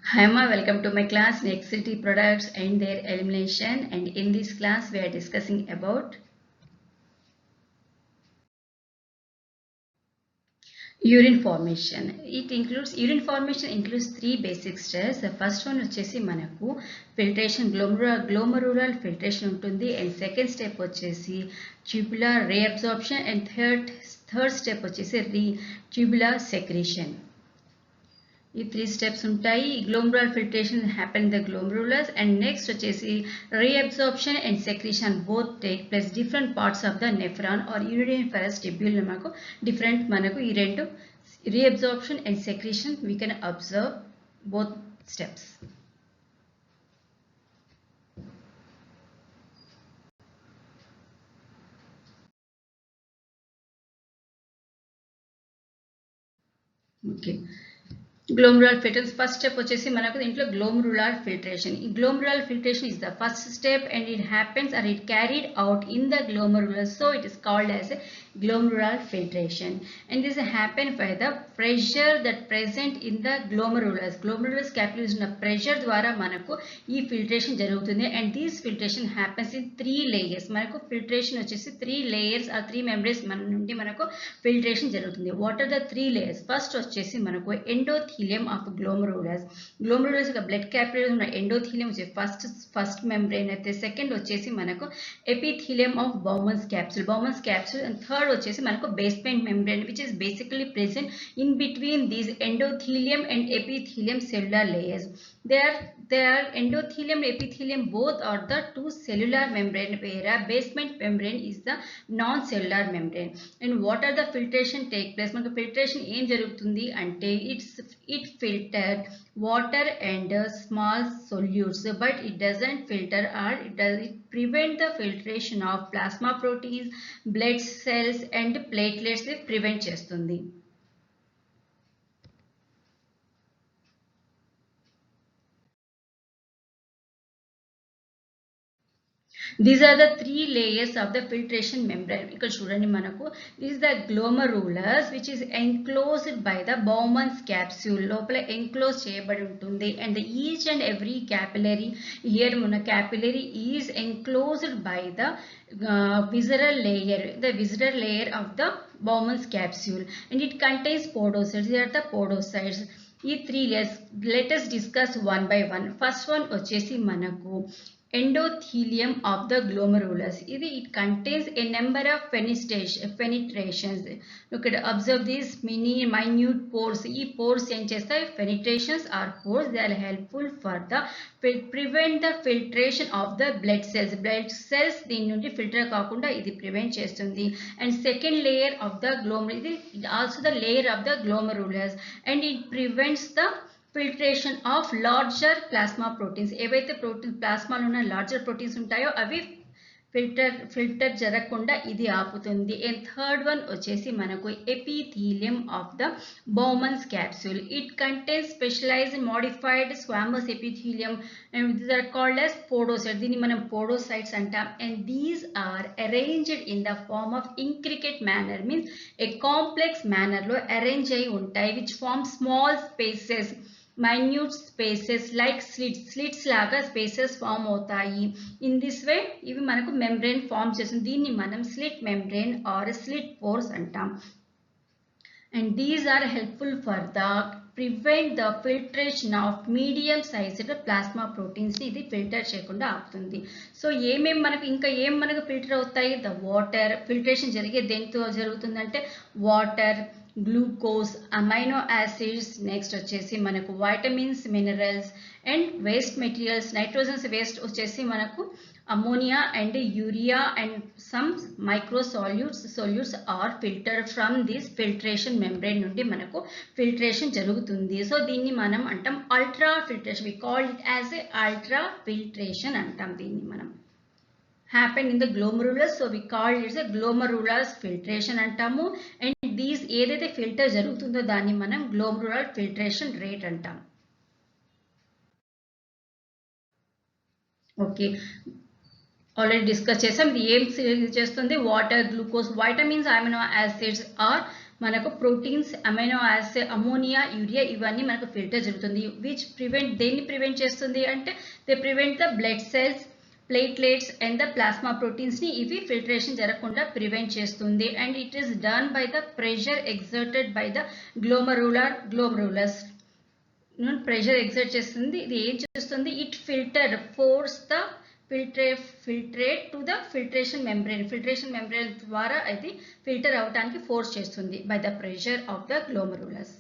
Hi Emma, welcome to my class Nexity products and their elimination, and in this class we are discussing about urine formation. Urine formation includes three basic steps. The first one వచ్చేసి మనకు filtration glomerular filtration ఉంటుంది, and second step వచ్చేసి tubular reabsorption, and third step వచ్చేసి tubular secretion. ఈ three steps ఉంటాయి. Glomerular filtration happen in the glomerulus, and next వచ్చేసి reabsorption and secretion both take place different parts of the nephron or uriniferous tubule. మనకు ఈ రెండు reabsorption and secretion we can observe both steps. Okay, glomerular filtration first step వచ్చేసి మనకు దీంట్లో glomerular filtration. ఈ glomerular filtration is the first step and it happens or it carried out in the glomerulus, so it is called as a glomerular filtration, and this happen by the pressure that present in the glomerulus capillaries ఉన్న pressure ద్వారా మనకు ఈ filtration జరుగుతుంది, and this filtration happens in three layers. మనకు filtration వచ్చేసి three layers or three membranes నుండి మనకు filtration జరుగుతుంది. What are the three layers? First వచ్చేసి మనకు endothelium of glomerulus యొక్క blood capillaries ఉన్న endothelium వచ్చే first membrane అయితే, second వచ్చేసి మనకు epithelium of Bowman's capsule, and third వచ్చేసి మనకు basement membrane which is basically present in between these endothelium and epithelium cellular layers. They are endothelium and epithelium both are the two cellular membrane, whereas basement membrane is the non-cellular membrane. And what are the filtration take place? మనకు filtration ఏం జరుగుతుంది అంటే it filtered water and small solutes, but it doesn't filter or it prevent the filtration of plasma proteins, blood cells and platelets prevent చేస్తుంది. These are the three layers of the filtration membrane. ఇక్కడ చూడండి మనకు this is the glomerulus which is enclosed by the Bowman's capsule. లోపల enclose చేయబడి ఉంటుంది, and each and every capillary here మన capillary is enclosed by the visceral layer of the Bowman's capsule, and it contains podocytes. These are the podocytes. ఈ three layers let us discuss one by one. First one వచ్చేసి మనకు endothelium of the glomerulus. It contains a number of penetrations. Look at observe these minute pores. These pores ఏం చేస్తాయి? Penetrations are pores. They are helpful for the prevent the filtration of the blood cells దీని నుండి filter కాకుండా ఇది prevent చేస్తుంది. And second layer of the glomerulus, also the layer of the glomerulus, and it prevents the filtration of larger plasma proteins. ఏవైతే ప్లాస్మాలో ఉన్న larger proteins ఉంటాయో అవి filter జరగకుండా ఇది ఆపుతుంది. అండ్ థర్డ్ వన్ వచ్చేసి మనకు epithelium of the Bowman's capsule. It contains specialised modified squamous epithelium, and these are called as podocytes. దీన్ని మనం పోడోసైట్స్ అంటాం. And these are arranged in the form of intricate manner, means a complex మేనర్లో arrange అయి ఉంటాయి, which form small spaces, minute spaces like slits లాగా spaces form అవుతాయి. in this way ఇవి మనకు membrane form చేస్తుంది. దీన్ని మనం slit membrane or slit pores అంటాం. and these are helpful for the prevent the filtration of medium sized plasma proteins. ఇది filter చేయకుండా ఆపుతుంది. సో మనకు ఫిల్టర్ అవుతాయి? ద వాటర్ ఫిల్ట్రేషన్ జరిగే దేంతో జరుగుతుందంటే water, glucose, amino acids, next వచ్చేసి మనకు vitamins, minerals and waste materials. Nitrogens waste వచ్చేసి మనకు ammonia and urea and some micro solutes are filter from this filtration membrane నుండి మనకు ఫిల్ట్రేషన్ జరుగుతుంది. సో దీన్ని మనం అంటాం ultra filtration. We call it as a ultra filtration అంటాం. దీన్ని మనం happened in the glomerulus, so we call it as a glomerulus filtration అంటాము. అండ్ దీస్ ఏదైతే ఫిల్టర్ జరుగుతుందో దాన్ని మనం గ్లోమరులర్ ఫిల్ట్రేషన్ రేట్ అంటాం. ఓకే, ఆల్రెడీ డిస్కస్ చేసాం. ఇది ఏం చేస్తుంది? Water, glucose, vitamins, amino acids or మనకు proteins, amino acid, ammonia, urea ఇవన్నీ మనకు ఫిల్టర్ జరుగుతుంది. విచ్ దేన్ని ప్రివెంట్ చేస్తుంది అంటే they prevent the blood cells, platelets and the plasma proteins ని ఇవి ఫిల్టరేషన్ జరగకుండా ప్రివెంట్ చేస్తుంది. And it is done by the pressure exerted by the glomerulus. Pressure exert చేస్తుంది. ఇది ఏం చేస్తుంది? It force the filtrate to the filtration membrane ద్వారా అది ఫిల్టర్ అవడానికి ఫోర్స్ చేస్తుంది by the pressure of the glomerulus.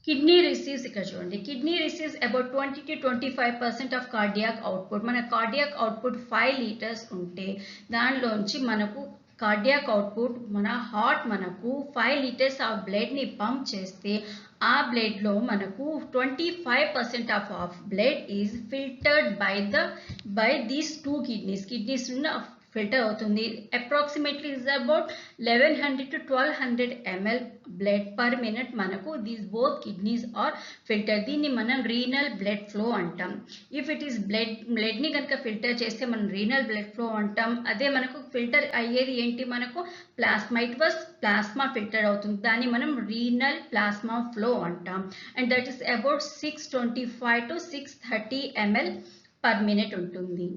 Kidney receives, ఇక్కడ చూడండి, kidney receives about 20 to 25% of cardiac output. మన కార్డియాక్ అవుట్పుట్ 5 లీటర్స్ ఉంటే దానిలోంచి మనకు కార్డియాక్ అవుట్పుట్ మన హార్ట్ మనకు 5 లీటర్స్ ఆఫ్ బ్లడ్ ని పంప్ చేస్తే ఆ బ్లడ్ లో మనకు 25% of blood is filtered by these 2 kidneys filter అవుతుంది. Approximately is about 1100 to 1200 ml blood per minute మనకు these both kidneys are filter. దీన్ని మనం రీనల్ బ్లడ్ ఫ్లో అంటాం. ఇఫ్ ఇట్ ఈస్ బ్లడ్ ని కనుక ఫిల్టర్ చేస్తే మనం రీనల్ బ్లడ్ ఫ్లో అంటాం. అదే మనకు ఫిల్టర్ అయ్యేది ఏంటి? మనకు ప్లాస్మా ఫిల్టర్ అవుతుంది. దాన్ని మనం రీనల్ ప్లాస్మా ఫ్లో అంటాం. And that is about 625 to 630 ml per minute ఉంటుంది.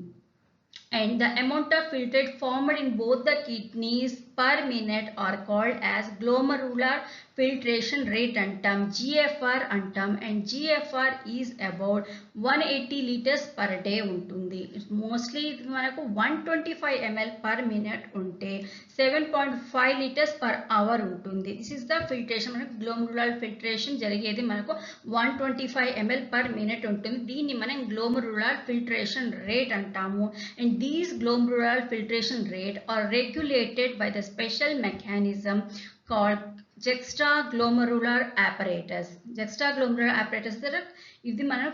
And the amount of filtrate formed in both the kidneys per minute are called as glomerular filtration rate antam, GFR antam. And GFR is about 180 liters per day ఉంటుంది. Mostly మనకు 125 ml per minute ఉంటే 7.5 liters per hour ఉంటుంది. This is the filtration. మనకు glomerular filtration జరిగేది మనకు 125 ml per minute ఉంటుంది. దీన్ని మనం గ్లోమరులర్ ఫిల్టరేషన్ రేట్ అంటాము. And these glomerular filtration rate are regulated by the special mechanism called juxtaglomerular apparatus. ఇది మనం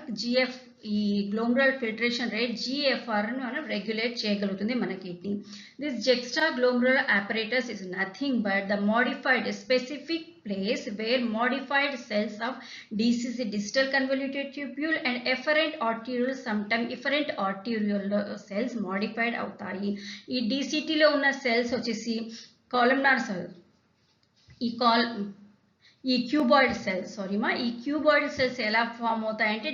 ఈ గ్లోమరులర్ ఫిల్టరేషన్ రేట్ GFR ను మనం రెగ్యులేట్ చేయగలుగుతుంది మన kidney. This juxtaglomerular apparatus is nothing but the modified specific place where modified cells of distal convoluted tubule and efferent arteriole, sometimes efferent arteriole cells modified అవుతాయి. ఈ DCT లో ఉన్న cells వచ్చేసి columnar cell, ఈ cuboid cells ఎలా form అవుతాయంటే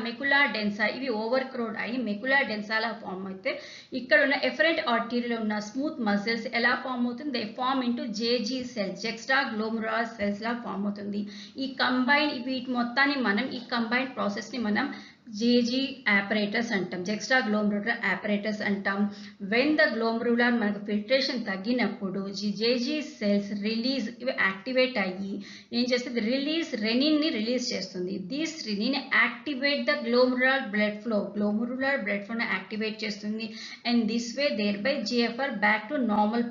మెకులా డెన్సా, ఇవి over crowd అయ్యి మెకులా డెన్సాలా form అయితే ఇక్కడ ఉన్న ఎఫరెంట్ ఆర్టీరీలో ఉన్న స్మూత్ మజిల్స్ ఎలా ఫామ్ అవుతుంది? They form into JG cells, juxtaglomerular cells లా ఫామ్ అవుతుంది. వీటి మొత్తాన్ని మనం ఈ కంబైన్డ్ ప్రాసెస్ ని మనం జేజీ apparatus అంటాం, juxtaglomerular apparatus అంటాం. వెన్ ద గ్లోమరులర్ మనకు ఫిల్టరేషన్ తగ్గినప్పుడు జేజీ సెల్స్ ఇవి యాక్టివేట్ అయ్యి ఏం చేస్తుంది? రెనిన్ ని రిలీజ్ చేస్తుంది. This renin activate the glomerular blood flow ని యాక్టివేట్ చేస్తుంది. And this way there by GFR back to normal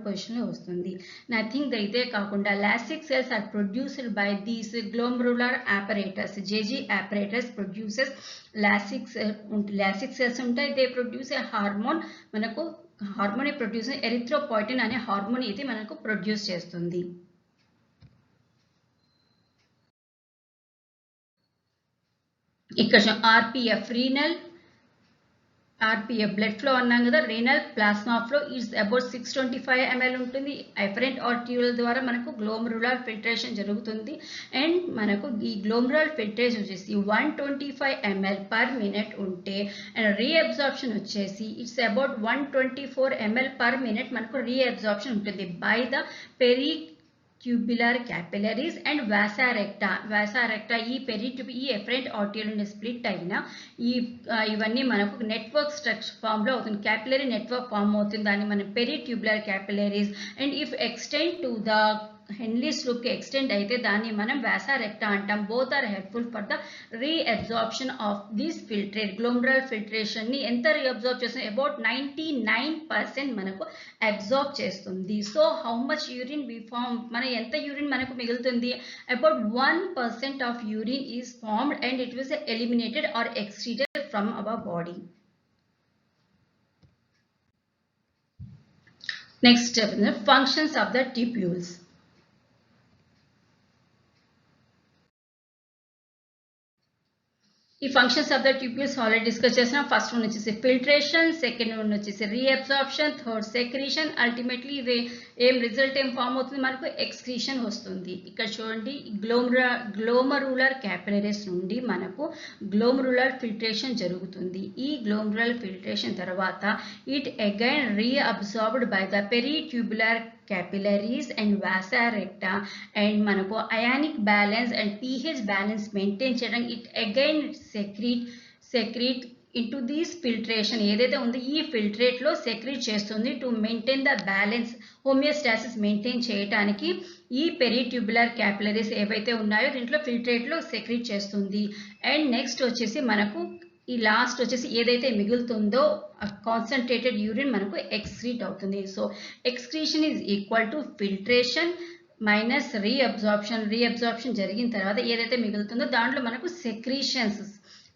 position లో వస్తుంది. నథింగ్ ఇదే కాకుండా lacis cells are produced by these glomerular apparatus. JG apparatus produces lacis cells ఉంటాయి. They produce a hormone, మనకు hormone produce erythropoietin అనే hormone ఇది మనకు produce చేస్తుంది. ఇక్కడ RPF బ్లడ్ ఫ్లో అన్నాం కదా. Renal plasma flow is about 625 ml ఉంటుంది. ఎఫరెంట్ ఆర్టియూల్ ద్వారా మనకు గ్లోమరులర్ ఫిల్టరేషన్ జరుగుతుంది. అండ్ మనకు ఈ గ్లోమరులర్ ఫిల్టరేషన్ వచ్చేసి 125 ml పర్ మినిట్ ఉంటే అండ్ రీఅబ్జార్ప్షన్ వచ్చేసి it's about 124 ml per minute మనకు రీఅబ్జార్ప్షన్ ఉంటుంది by the tubular capillaries and vasa recta. ఈ ఎఫరెంట్ ఆర్టియూల్ స్ప్లిట్ అయిన ఇవన్నీ మనకు నెట్వర్క్ స్ట్రక్చర్ ఫామ్ లో అవుతుంది. క్యాపిలరీ నెట్వర్క్ ఫామ్ అవుతుంది. దాన్ని మనం peritubular capillaries. And if extend to the Henle's loop కి ఎక్స్టెండ్ అయితే దాన్ని మనం వాసా రెక్టా అంటాం. Both are helpful for the reabsorption of this filtrate. Glomerular filtration ని ఎంత రీఅబ్జార్బ్ చేస్తుంది? అబౌట్ 99% మనకు అబ్జార్బ్ చేస్తుంది. So how much urine we form, ఎంత యూరిన్ మనకు మిగులుతుంది? About 1% of urine is formed and it was eliminated or excreted from our body. Next step, functions of the tubules. ఈ functions of the tubules already discuss చేసినాం. First one వచ్చేసి filtration, second one వచ్చేసి reabsorption, third secretion. Ultimately ఇది result ఏం form అవుతుంది, మనకు excretion వస్తుంది. ఇక్కడ చూడండి, గ్లోమరులర్ క్యాపిలరీస్ నుండి మనకు గ్లోమరులర్ ఫిల్ట్రేషన్ జరుగుతుంది. ఈ గ్లోమరులర్ ఫిల్ట్రేషన్ తర్వాత it again reabsorbed by the peritubular capillaries and vasa recta, and మనకు ionic balance and pH balance maintain చేయడం it again secrete into this filtration ఏదైతే ఉందో ఈ ఫిల్ట్రేట్ లో సెక్రీట్ చేస్తుంది to maintain the balance, homeostasis maintain చేయడానికి ఈ పెరిట్యూబులర్ capillaries ఏవైతే ఉన్నాయో దీంట్లో ఫిల్ట్రేట్ లో సెక్రీట్ చేస్తుంది. అండ్ నెక్స్ట్ వచ్చేసి మనకు ఈ లాస్ట్ వచ్చేసి ఏదైతే మిగులుతుందో కాన్సన్ట్రేటెడ్ యూరిన్ మనకు ఎక్స్క్రీట్ అవుతుంది. So excretion is equal to filtration minus reabsorption జరిగిన తర్వాత ఏదైతే మిగులుతుందో దాంట్లో మనకు సెక్రీషన్స్,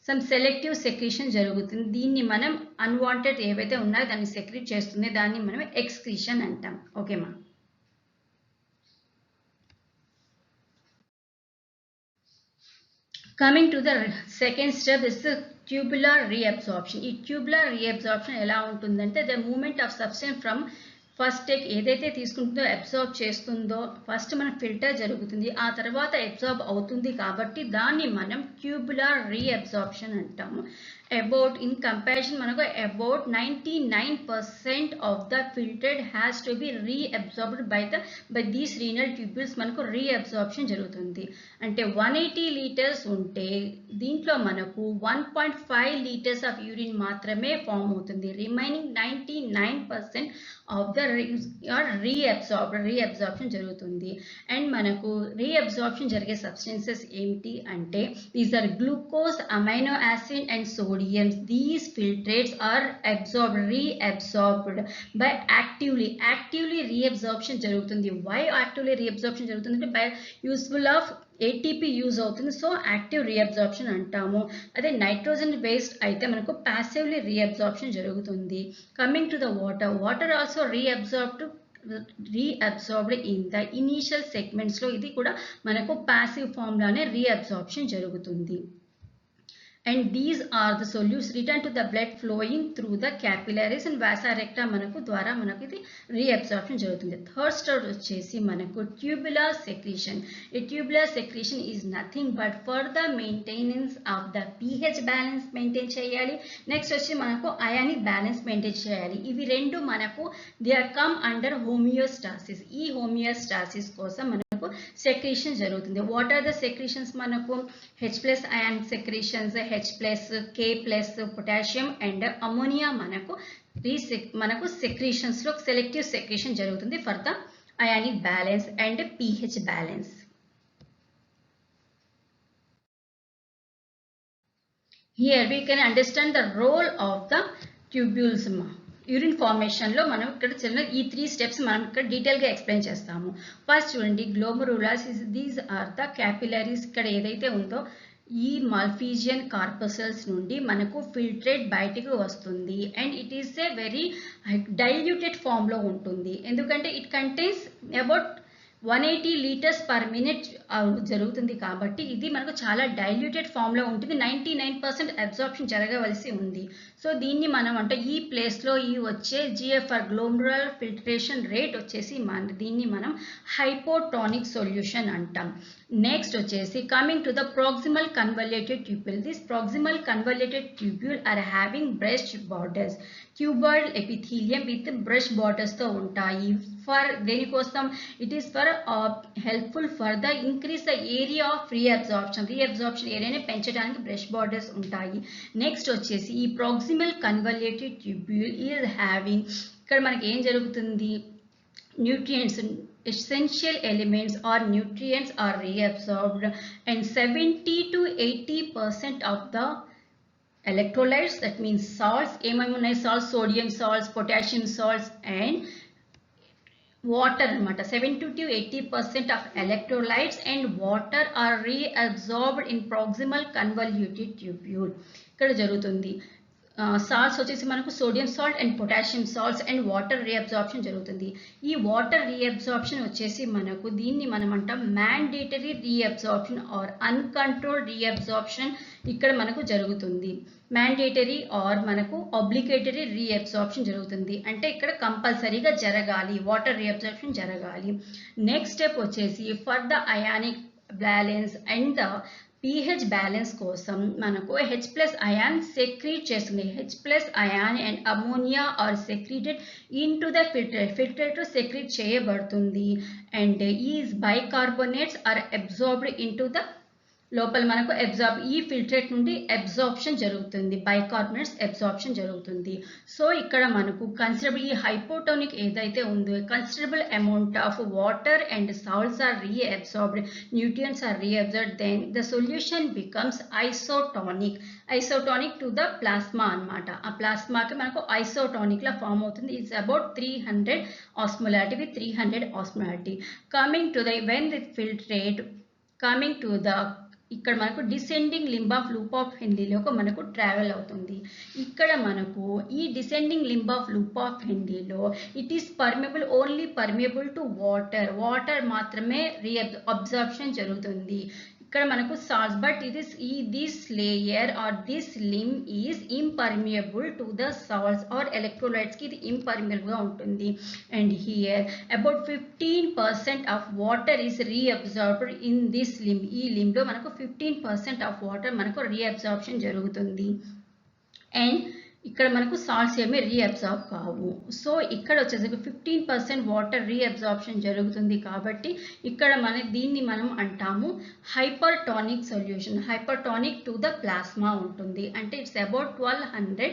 సమ్ సెలెక్టివ్ సెక్రీషన్ జరుగుతుంది. దీన్ని మనం అన్వాంటెడ్ ఏవైతే ఉన్నాయో దాన్ని సెక్రీట్ చేస్తుంది, దాన్ని మనం ఎక్స్క్రీషన్ అంటాం. ఓకేమా. Coming to the second step is the tubular reabsorption. ఈ tubular reabsorption ఎలా ఉంటుందంటే the movement of substance from first take ఏదైతే తీసుకుంటుందో అబ్జార్బ్ చేస్తుందో ఫస్ట్ మన ఫిల్టర్ జరుగుతుంది, ఆ తర్వాత అబ్జార్బ్ అవుతుంది కాబట్టి దాన్ని మనం ట్యూబులర్ రీఅబ్జార్ప్షన్ అంటాము. అబౌట్ ఇన్ కంపారిజన్ మనకు about 99% of the filtered has to be reabsorbed by these renal tubules. మనకు రీఅబ్జార్ప్షన్ జరుగుతుంది. అంటే 180 లీటర్స్ ఉంటే దీంట్లో మనకు 1.5 లీటర్స్ ఆఫ్ యూరిన్ మాత్రమే ఫామ్ అవుతుంది. రిమైనింగ్ 99% ఆఫ్ ద రీఅబ్జార్ప్షన్ జరుగుతుంది. అండ్ మనకు రీఅబ్జార్ప్షన్ జరిగే సబ్స్టెన్సెస్ ఏమిటి అంటే these are glucose, amino acid and sodium. These filtrates are reabsorbed by actively reabsorption జరుగుతుంది. Why actively reabsorption జరుగుతుంది అంటే by useful of ATP use అవుతుంది, సో యాక్టివ్ రీఅబ్జార్ప్షన్ అంటాము. అదే నైట్రోజన్ వేస్ట్ అయితే మనకు ప్యాసివ్లీ రీఅబ్జార్ప్షన్ జరుగుతుంది. Coming to the water also reabsorbed in the initial segments లో ఇది కూడా మనకు ప్యాసివ్ ఫామ్ లోనే రీఅబ్జార్ప్షన్ జరుగుతుంది. And these are the solutes return to the blood flowing through the capillaries and vasa recta మనకు ద్వారా మనకు ఇది రీఅబ్సార్ప్షన్ జరుగుతుంది. థర్డ్ స్టెప్ వచ్చేసి మనకు ట్యూబులర్ సెక్రీషన్. ఈ tubular secretion is nothing but for the maintenance of the pH balance maintain చేయాలి. Next వచ్చి మనకు అయానిక్ బ్యాలెన్స్ మెయింటైన్ చేయాలి. ఇవి రెండు మనకు they are come under homeostasis. ఈ హోమియోస్టాసిస్ కోసం మనకు సెక్రీషన్ జరుగుతుంది. వాట్ ఆర్ ద సెక్రీషన్స్ మనకు H+ ion secretions, H+, K+, potassium and ammonia మనకు సెక్రీషన్స్ లో సెలెక్టివ్ సెక్రీషన్ జరుగుతుంది for the ionic balance and pH balance. Here we can understand the role of the tubules. Urine ఫార్మేషన్లో మనం ఇక్కడ చిన్న ఈ 3 steps మనం ఇక్కడ డీటెయిల్గా ఎక్స్ప్లెయిన్ చేస్తాము. ఫస్ట్ చూడండి, గ్లోమరులాస్ దీస్ ఆర్ ద క్యాపిలరీస్. ఇక్కడ ఏదైతే ఉందో ఈ మాల్ఫీజియన్ కార్పసల్స్ నుండి మనకు ఫిల్ట్రేట్ బయటికి వస్తుంది. And it is a very diluted ఫామ్లో ఉంటుంది. ఎందుకంటే it contains about 180 litres per minute జరుగుతుంది కాబట్టి ఇది మనకు చాలా డైల్యూటెడ్ ఫామ్లో ఉంటుంది. 99% అబ్జార్ప్షన్ జరగవలసి ఉంది. సో దీన్ని మనం అంటే ఈ ప్లేస్లో ఈ వచ్చే GFR గ్లోమరులర్ ఫిల్ట్రేషన్ రేట్ వచ్చేసి దీన్ని మనం హైపోటోనిక్ సొల్యూషన్ అంటాం. నెక్స్ట్ వచ్చేసి coming to the proximal convoluted tubule. This proximal convoluted tubule are having brush borders, cuboid epithelium with brush borders తో ఉంటాయి. ఫర్ దేనికోసం it is for helpful for the increase the area of reabsorption ఏరియాని పెంచడానికి brush borders ఉంటాయి. Next వచ్చేసి ఈ proximal convoluted tubule is having, ఇక్కడ మనకి ఏం జరుగుతుంది, nutrients, essential elements or nutrients are reabsorbed and 70 to 80% of the electrolytes, that means salts, salts, sodium salts, potassium salts and water anamata. 70 to 80% of electrolytes and water are reabsorbed in proximal convoluted tubule. ఇక్కడ జరుగుతుంది. Salts వచ్చేసి మనకు sodium salt and potassium salts and water reabsorption జరుగుతుంది. ఈ water reabsorption వచ్చేసి మనకు దీన్ని మనం అంటాం mandatory reabsorption or uncontrolled reabsorption ఇక్కడ మనకు జరుగుతుంది. మ్యాండేటరీ ఆర్ మనకు ఆబ్లిగేటరీ రీఅబ్జార్ప్షన్ జరుగుతుంది. అంటే ఇక్కడ కంపల్సరీగా జరగాలి, వాటర్ రీఅబ్జార్ప్షన్ జరగాలి. నెక్స్ట్ స్టెప్ వచ్చేసి for the ionic balance and the pH balance కోసం మనకు H+ అయాన్ సెక్రీట్ చేస్తుంది. H+ ion and ammonia are secreted into the filtrate secrete చేయబడుతుంది. And is bicarbonates are absorbed into the లోపల మనకు ఈ filtrate నుండి absorption జరుగుతుంది, బైకార్బోనేట్స్ అబ్జార్ప్షన్ జరుగుతుంది. సో ఇక్కడ మనకు కన్సిడరబుల్ ఈ హైపోటోనిక్ ఏదైతే ఉందో considerable amount of water and salts are reabsorbed, nutrients are reabsorbed, then the solution becomes isotonic to the plasma అన్నమాట. ఆ ప్లాస్మాకి మనకు ఐసోటానిక్ లా ఫామ్ అవుతుంది. It's about 300 osmolarity with 300 osmolarity. Coming to the when the filtrate coming to the ఇక్కడ మనకు descending limb of loop of హెన్లీలోకి మనకు ట్రావెల్ అవుతుంది. ఇక్కడ మనకు ఈ descending limb of loop of హెన్లీలో it is only permeable to water మాత్రమే అబ్జార్ప్షన్ జరుగుతుంది. ఇక్కడ మనకు salts but this layer or this limb is impermeable to the salts or electrolytes కి ఇది ఇంపర్మియబుల్ గా ఉంటుంది. And here about 15% of water is reabsorbed in this limb. ఈ limb లో మనకు 15% ఆఫ్ వాటర్ మనకు రీఅబ్జార్ప్షన్ జరుగుతుంది. అండ్ ఇక్కడ మనకు సాల్ట్స్ ఏమీ రీఅబ్జార్బ్ కావు. సో ఇక్కడ వచ్చేసరికి 15% వాటర్ రీఅబ్జార్ప్షన్ జరుగుతుంది. కాబట్టి ఇక్కడ దీన్ని మనం అంటాము hypertonic solution. Hypertonic to the plasma ఉంటుంది. అంటే ఇట్స్ అబౌట్ 1200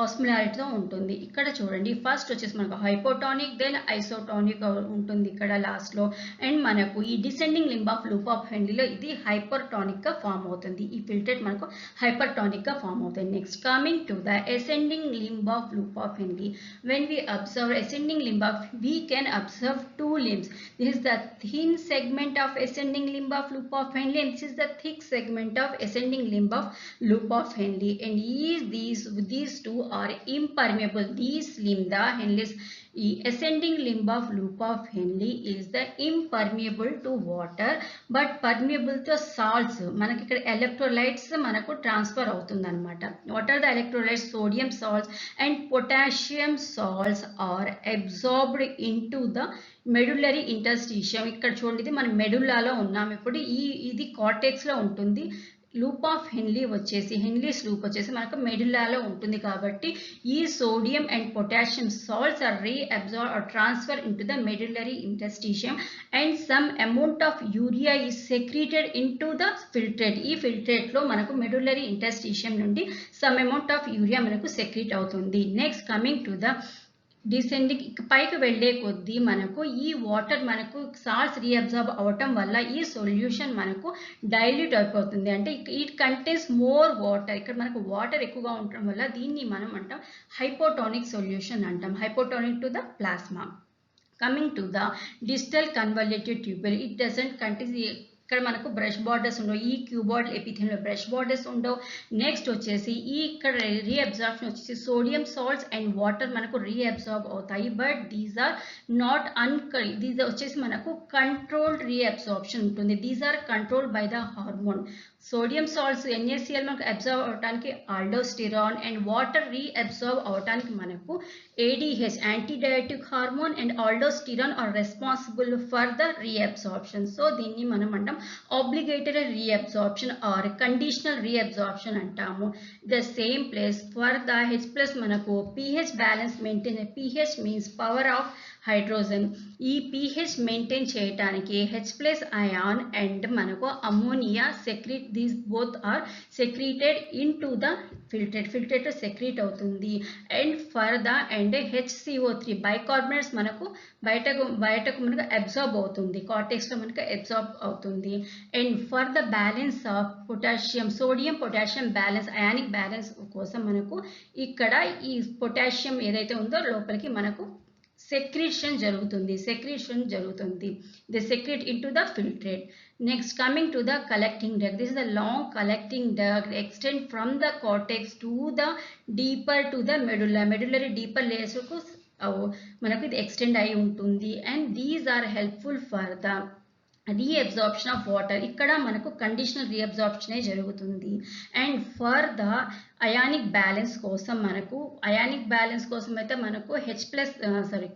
osmolarity ఉంటుంది. ఇక్కడ చూడండి ఫస్ట్ వచ్చేసి మనకు హైపోటానిక్ దెన్ ఐసోటానిక్ ఉంటుంది ఇక్కడ లాస్ట్ లో. అండ్ మనకు ఈ descending limb of loop of హెన్లీలో ఇది హైపర్టానిక్ గా ఫామ్ అవుతుంది. ఈ ఫిల్టరేట్ మనకు హైపర్టానిక్ గా ఫామ్ అవుతుంది. Next coming to the ascending limb of loop of Henle. When we observe ascending limb of we can observe two limbs. This is the thin segment of ascending limb of loop of Henle and this is the thick segment of ascending limb of loop of Henle. And these two are impermeable. These limb, the Henle's ascending limb of loop of Henle is the impermeable to water but permeable to salts. మనకి ఇక్కడ electrolytes మనకు transfer అవుతుంది అన్నమాట. What are the electrolytes? Sodium salts and potassium salts are absorbed into the medullary interstitium. ఇక్కడ చూడండి ఇది మనం మెడుల్లాలో ఉన్నాం. ఇప్పుడు ఇది కార్టెక్స్ లో ఉంటుంది. లూప్ ఆఫ్ హెన్లీ వచ్చేసి హెన్లీస్ లూప్ వచ్చేసి మనకు మెడుల్లాలో ఉంటుంది. కాబట్టి ఈ sodium and potassium salts are reabsorb or transfer into the medullary interstitium and some amount of urea is secreted into the filtrate. ఈ ఫిల్ట్రేట్ లో మనకు మెడులరీ ఇంటర్స్టిషియం నుండి సమ్ అమౌంట్ ఆఫ్ యూరియా మనకు సెక్రీట్ అవుతుంది. Next coming to the descending పైకి వెళ్లే కొద్దీ మనకు ఈ వాటర్ మనకు సాల్ట్స్ రీఅబ్జార్బ్ అవటం వల్ల ఈ సొల్యూషన్ మనకు డైల్యూట్ అయిపోతుంది. అంటే ఇట్ కంటైన్స్ మోర్ వాటర్. ఇక్కడ మనకు వాటర్ ఎక్కువగా ఉండటం వల్ల దీన్ని మనం అంటాం హైపోటానిక్ సొల్యూషన్ అంటాం. Hypotonic to the plasma. Coming to the distal convoluted tubule. It doesn't contain ఇక్కడ మనకు బ్రష్ బార్డర్స్ ఉండవు. ఈ క్యూబాయిడ్ ఎపిథీలియం లో బ్రష్ బార్డర్స్ ఉండవు. నెక్స్ట్ వచ్చేసి ఇక్కడ రీఅబ్జార్ప్షన్ వచ్చేసి సోడియం సాల్ట్స్ అండ్ వాటర్ మనకు రీఅబ్జార్బ్ అవుతాయి. But these are not these వచ్చేసి మనకు కంట్రోల్డ్ రీఅబ్జార్ప్షన్ ఉంటుంది. These are controlled by the hormone. Sodium salts NaCl మనకు అబ్జర్వ్ అవడానికి ఆల్డోస్టిరాన్ అండ్ వాటర్ రీఅబ్జార్బ్ అవడానికి మనకు ADH antidiuretic hormone and aldosterone are responsible for the reabsorption. So దీన్ని మనం అంటాం obligatory reabsorption or conditional reabsorption అంటాము. The same place for the H+ మనకు pH balance maintain. pH means power of hydrogen. ఈ pH maintain చేయడానికి H+ ion and మనకు ammonia secrete. These both are secreted in to the filtrate secrete అవుతుంది. And for the and HCO3 bicarbonates మనకు బయటకు మనకు absorb అవుతుంది. Cortex లో మనకు అబ్జార్బ్ అవుతుంది. And for the balance of potassium sodium potassium balance ionic balance కోసం మనకు ఇక్కడ ఈ పొటాషియం ఏదైతే ఉందో లోపలికి మనకు secretion jarugutundi. They secrete into the filtrate. Next, coming to the collecting duct. This is the long collecting duct extend from the cortex to the deeper to the medulla. Medullary deeper layers మనకు ఇది extend అయి ఉంటుంది. And these are helpful for the reabsorption of water. ఇక్కడ మనకు conditional రీఅబ్జార్ప్షనే జరుగుతుంది. And for the ionic balance కోసం అయితే మనకు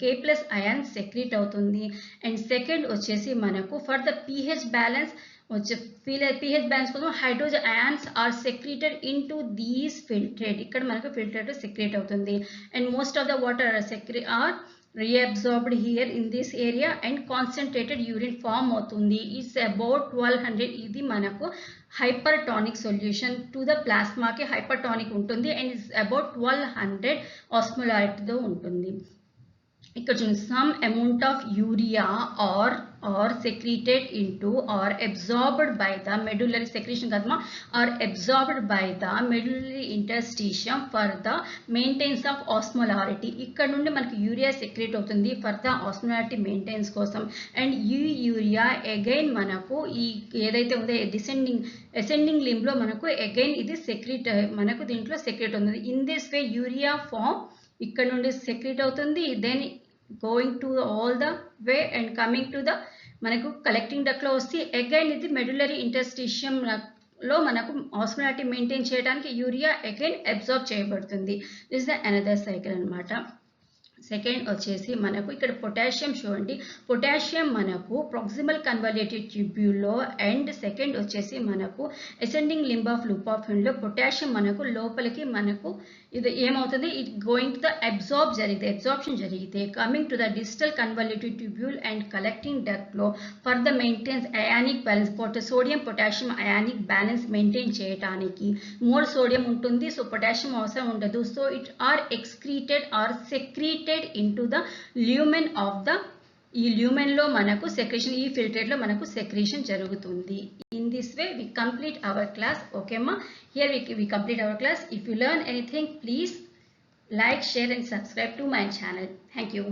K+ అయాన్ సెక్రీట్ అవుతుంది. అండ్ సెకండ్ వచ్చేసి మనకు for the pH balance pH balance కోసం hydrogen ions are secreted into these filtrate. ఇక్కడ మనకు ఫిల్ట్రేట్ సెక్రేట్ అవుతుంది. And most of the water are reabsorbed here in this area and concentrated urine form అవుతుంది. It's about 1200. ఇది మనకు hypertonic solution to the plasma కి hypertonic ఉంటుంది and it's about 1200 osmolarity తో ఉంటుంది. ఇక్కడ చూడండి, some amount of urea or secreted into or absorbed by the medullary secretion kadma or absorbed by the medullary interstitium for the maintenance of osmolarity. ఇక్కడ నుండి మనకి urea secrete అవుతుంది for the osmolarity maintenance కోసం. And ఈ urea again మనకు ఈ ఏదైతే ఉందో అసెండింగ్ లింబ్ లో మనకు అగైన్ ఇది సెక్రేట్ మనకు దీంట్లో సెక్రేట్ అవుతుంది. In this way urea form ఇక్కడ నుండి సెక్రేట్ అవుతుంది. Then going to all the way and coming to the మనకు కలెక్టింగ్ డక్ట్ లో వస్తే అగైన్ ఇది మెడులరీ ఇంటర్స్టిషియం లో మనకు ఆస్మోలారిటీ మెయింటైన్ చేయడానికి యూరియా అగైన్ అబ్జార్బ్ చేయబడుతుంది. This is the another cycle అన్నమాట. సెకండ్ వచ్చేసి మనకు ఇక్కడ పొటాషియం చూడండి, పొటాషియం మనకు ప్రాక్సిమల్ కన్వల్యూటివ్ ట్యూబ్యూల్లో అండ్ సెకండ్ వచ్చేసి మనకు ascending limb of loop of లో పొటాషియం మనకు లోపలికి మనకు ఇది ఏమవుతుంది, it going to the absorption జరిగితే coming to the distal convoluted tubule and collecting duct లో for the maintenance ionic balance sodium potassium ionic balance maintain చేయడానికి మోర్ సోడియం ఉంటుంది, సో పొటాషియం అవసరం ఉండదు. So it are excreted or secreted into the lumen of the ఈ lumen లో మనకు secretion, ఈ filtrate లో మనకు సెక్రేషన్ జరుగుతుంది. In this way we complete our class. Okay ma, here we complete our class. If you learn anything, please like, share and subscribe to my channel. Thank you.